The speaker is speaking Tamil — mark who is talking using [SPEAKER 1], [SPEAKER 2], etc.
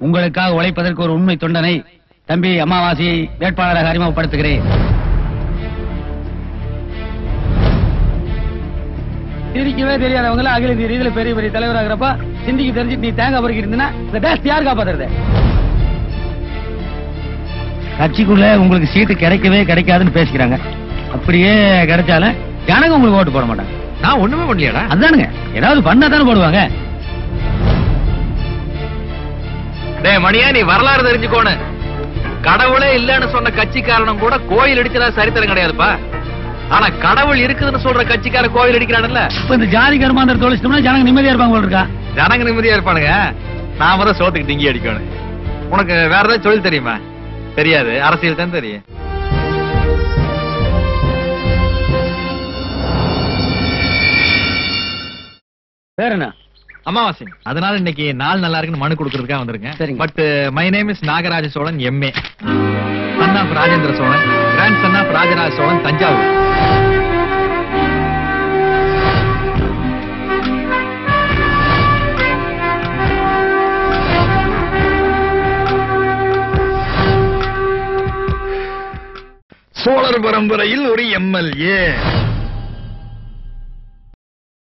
[SPEAKER 1] உங்களுக்காக உழைப்பதற்கு ஒரு உண்மை தொண்டனை தம்பி அமாவாசையை வேட்பாளராக அறிமுகப்படுத்துகிறேன். சிரிக்கவே தெரியாதவங்கள அகில இந்திய ரீதியில பெரிய பெரிய தலைவராகிறப்ப சிந்திக்கு தெரிஞ்சுட்டு நீ தேங்காய் பொறுக்கிட்டு இருந்தா இந்த தேசத்தை யார் காப்பாத்துறது? கட்சிக்குள்ள உங்களுக்கு சீட்டு கிடைக்கவே கிடைக்காதுன்னு பேசிக்கிறாங்க. அப்படியே கிடைச்சாலும் ஜனங்க உங்களுக்கு ஓட்டு போட மாட்டாங்க.
[SPEAKER 2] நான் ஒண்ணுமே பண்ணலையாடா.
[SPEAKER 1] அதானுங்க, ஏதாவது பண்ணா தானே போடுவாங்க.
[SPEAKER 2] டேய் மணியா, நீ வரலாறு தெரிஞ்சுக்கோணும். கடவுளே இல்லன்னு சொன்ன கட்சிக்காரனும் கூட கோயில் அடிச்சதா சரித்திரம் கிடையாதுப்பா. ஆனா கடவுள் இருக்குதுன்னு சொல்ற கட்சிக்கார கோயில் அடிக்கிறான்ல.
[SPEAKER 1] இப்ப இந்த ஜாதி கர்மாந்தர தொலைச்சிட்டோம்னா ஜனங்க நிம்மதியா இருப்பாங்க போல இருக்கா?
[SPEAKER 2] ஜனங்க நிம்மதியா இருப்பானுங்க. நாம தான் சோத்துக்கு டிங்கி அடிக்கணும். உனக்கு வேற ஏதாவது தொழில் தெரியுமா? தெரியாது, அரசியல் தான் தெரியும்.
[SPEAKER 1] வேற என்ன?
[SPEAKER 2] அமாவாசை. அதனால இன்னைக்கு நாள் நல்லா இருக்குன்னு மனு கொடுக்கறதுக்காக வந்திருக்கேன். But my name is Nagaraja Cholan, MA, son of Rajendra Cholan, grandson of Rajaraja Cholan, Thanjavur. சோழர் பரம்பரையில் ஒரு எம்எல்ஏ.